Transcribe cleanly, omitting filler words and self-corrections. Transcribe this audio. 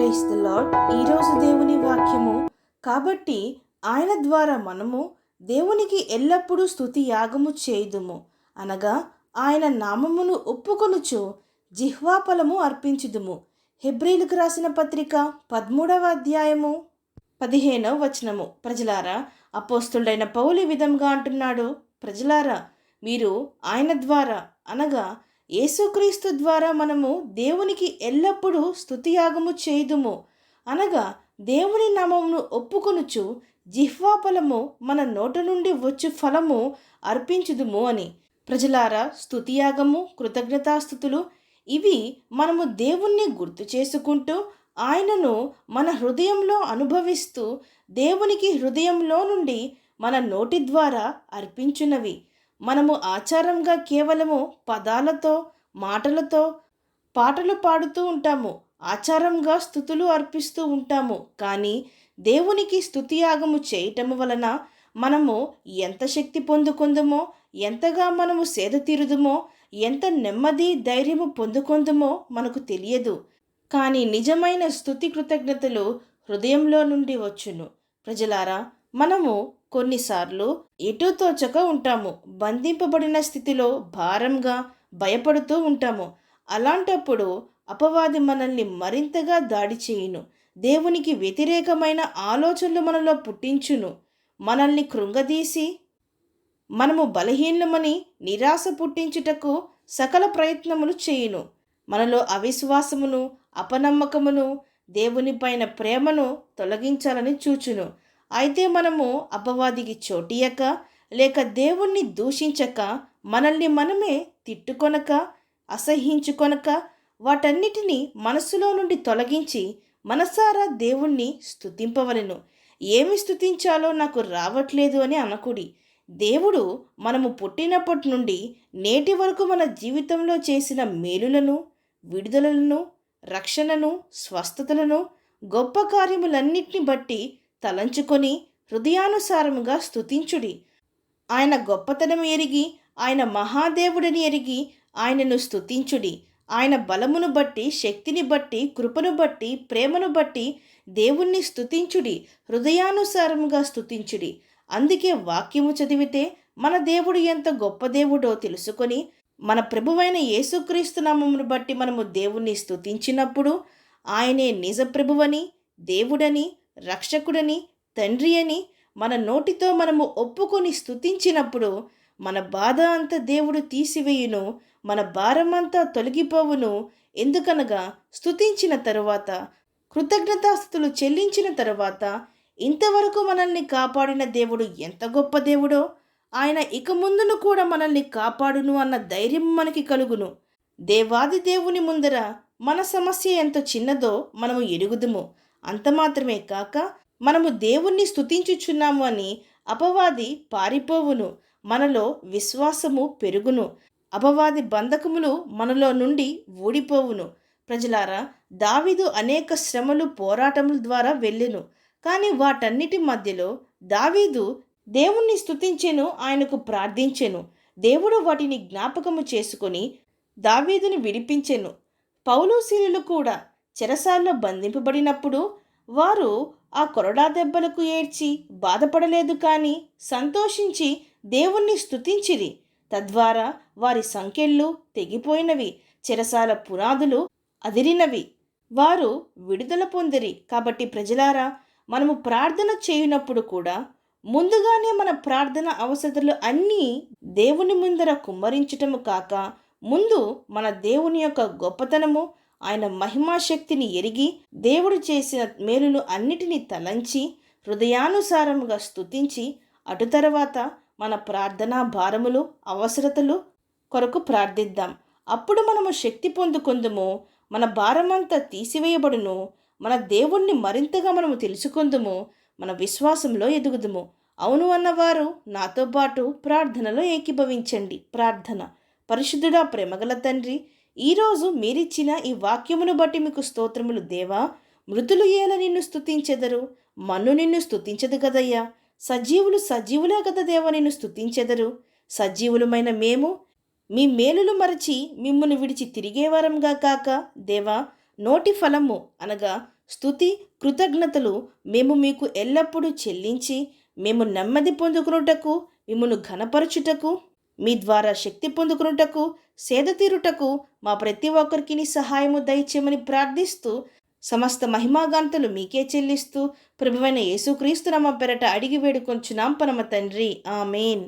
Praise the lord. ఈరోజు దేవుని వాక్యము, కాబట్టి ఆయన ద్వారా మనము దేవునికి ఎల్లప్పుడూ స్తుతి యాగము చేయుదుము, అనగా ఆయన నామమును ఒప్పుకొనుచు జిహ్వాఫలము అర్పించుదుము. హెబ్రీలకు రాసిన పత్రిక 13వ అధ్యాయము 15వ వచనము. ప్రజలారా, అపోస్తుడైన పౌలు ఈ విధంగా అంటున్నాడు, ప్రజలారా, మీరు ఆయన ద్వారా అనగా యేసుక్రీస్తు ద్వారా మనము దేవునికి ఎల్లప్పుడూ స్తుతియాగము చేయుదుము, అనగా దేవుని నామమును ఒప్పుకొనుచు జిహ్వాఫలము మన నోట నుండి వచ్చు ఫలము అర్పించుదుము అని. ప్రజలారా, స్తుతియాగము, కృతజ్ఞతాస్థుతులు ఇవి మనము దేవుణ్ణి గుర్తు చేసుకుంటూ ఆయనను మన హృదయంలో అనుభవిస్తూ దేవునికి హృదయంలో నుండి మన నోటి ద్వారా అర్పించునవి. మనము ఆచారంగా కేవలము పదాలతో, మాటలతో పాటలు పాడుతూ ఉంటాము, ఆచారంగా స్తుతులు అర్పిస్తూ ఉంటాము. కానీ దేవునికి స్తుతియాగము చేయటము వలన మనము ఎంత శక్తి పొందుకొందుమో, ఎంతగా మనము సేద తీరుదుమో, ఎంత నెమ్మది ధైర్యము పొందుకొందుమో మనకు తెలియదు. కానీ నిజమైన స్తుతి కృతజ్ఞతలు హృదయంలో నుండి వచ్చును. ప్రజలారా, మనము కొన్నిసార్లు ఎటూ తోచక ఉంటాము, బంధింపబడిన స్థితిలో భారంగా భయపడుతూ ఉంటాము. అలాంటప్పుడు అపవాది మనల్ని మరింతగా దాడి చేయును, దేవునికి వ్యతిరేకమైన ఆలోచనలు మనలో పుట్టించును, మనల్ని కృంగదీసి మనము బలహీనమని నిరాశ పుట్టించుటకు సకల ప్రయత్నములు చేయును. మనలో అవిశ్వాసమును, అపనమ్మకమును, దేవునిపైన ప్రేమను తొలగించాలని చూచును. అయితే మనము అపవాదికి చోటియక, లేక దేవుణ్ణి దూషించక, మనల్ని మనమే తిట్టుకొనక, అసహ్యించుకొనక, వాటన్నిటినీ మనసులో నుండి తొలగించి మనసారా దేవుణ్ణి స్తుతింపవలెను. ఏమి స్తుతించాలో నాకు రావట్లేదు అని అనకుడి. దేవుడు మనము పుట్టినప్పటి నుండి నేటి వరకు మన జీవితంలో చేసిన మేలులను, విడుదలను, రక్షణను, స్వస్థతలను, గొప్ప కార్యములన్నిటిని బట్టి తలంచుకొని హృదయానుసారముగా స్తుతించుడి. ఆయన గొప్పతనం ఎరిగి, ఆయన మహాదేవుడని ఎరిగి ఆయనను స్తుతించుడి. ఆయన బలమును బట్టి, శక్తిని బట్టి, కృపను బట్టి, ప్రేమను బట్టి దేవుణ్ణి స్తుతించుడి, హృదయానుసారముగా స్తుతించుడి. అందుకే వాక్యము చదివితే మన దేవుడు ఎంత గొప్ప దేవుడో తెలుసుకొని, మన ప్రభువైన యేసుక్రీస్తు నామమును బట్టి మనము దేవుణ్ణి స్తుతించినప్పుడు ఆయనే నిజ ప్రభువని, దేవుడని, రక్షకుడని, తండ్రి అని మన నోటితో మనము ఒప్పుకొని స్తుతించినప్పుడు మన బాధ అంతా దేవుడు తీసివేయును, మన భారమంతా తొలగిపోవును. ఎందుకనగా స్తుతించిన తరువాత, కృతజ్ఞతాస్తుతులు చెల్లించిన తరువాత, ఇంతవరకు మనల్ని కాపాడిన దేవుడు ఎంత గొప్ప దేవుడో, ఆయన ఇక ముందును కూడా మనల్ని కాపాడును అన్న ధైర్యం మనకి కలుగును. దేవాది దేవుని ముందర మన సమస్య ఎంత చిన్నదో మనము ఎరుగుదుము. అంత మాత్రమే కాక మనము దేవుణ్ణి స్తుతించుచున్నాము అని అపవాది పారిపోవును, మనలో విశ్వాసము పెరుగును, అపవాది బంధకములు మనలో నుండి ఊడిపోవును. ప్రజలారా, దావీదు అనేక శ్రమలు, పోరాటముల ద్వారా వెళ్ళెను. కానీ వాటన్నిటి మధ్యలో దావీదు దేవుణ్ణి స్తుతించెను, ఆయనకు ప్రార్థించెను. దేవుడు వాటిని జ్ఞాపకము చేసుకొని దావీదును విడిపించెను. పౌలు శీలులు కూడా చెరసాల్లో బంధింపబడినప్పుడు వారు ఆ కొరడా దెబ్బలకు ఏడ్చి బాధపడలేదు, కానీ సంతోషించి దేవుణ్ణి స్తుతించిరి. తద్వారా వారి సంకెళ్ళు తెగిపోయినవి, చెరసాల పునాదులు అదిరినవి, వారు విడుదల పొందిరి. కాబట్టి ప్రజలారా, మనము ప్రార్థన చేయునప్పుడు కూడా ముందుగానే మన ప్రార్థన అవసరతలు అన్నీ దేవుని ముందర కుమ్మరించటము కాక, ముందు మన దేవుని యొక్క గొప్పతనము, ఆయన మహిమాశక్తిని ఎరిగి, దేవుడు చేసిన మేలులు అన్నిటినీ తలంచి హృదయానుసారముగా స్తుతించి, అటు తర్వాత మన ప్రార్థనా భారములు, అవసరతలు కొరకు ప్రార్థిద్దాం. అప్పుడు మనము శక్తి పొందుకొందుము, మన భారమంతా తీసివేయబడును, మన దేవుణ్ణి మరింతగా మనము తెలుసుకొందుము, మన విశ్వాసంలో ఎదుగుదుము. అవును అన్నవారు నాతో పాటు ప్రార్థనలో ఏకీభవించండి. ప్రార్థన. పరిశుద్ధుడా, ప్రేమగల తండ్రి, ఈరోజు మీరిచ్చిన ఈ వాక్యమును బట్టి మీకు స్తోత్రములు దేవా. మృతులు ఏల నిన్ను స్తుతించెదరు, మన్ను నిన్ను స్తుతించదు కదయ్యా. సజీవులు సజీవులే కదా దేవా నిన్ను స్తుతించెదరు. సజీవులమైన మేము మీ మేలులు మరచి మిమ్మును విడిచి తిరిగేవారంగా కాక దేవా, నోటి ఫలము అనగా స్తుతి కృతజ్ఞతలు మేము మీకు ఎల్లప్పుడూ చెల్లించి మేము నెమ్మది పొందుకునుటకు మిమ్మను ఘనపరచుటకు మీ ద్వారా శక్తి పొందుకునుటకు సేద తీరుటకు మా ప్రతి ఒక్కరికి నీ సహాయము దయచేయమని ప్రార్థిస్తూ సమస్త మహిమాగాంతలు మీకే చెల్లిస్తూ ప్రభువైన యేసుక్రీస్తు నామ పెరట అడిగి వేడుకొంచున్నాం పరమ తండ్రి. ఆమేన్.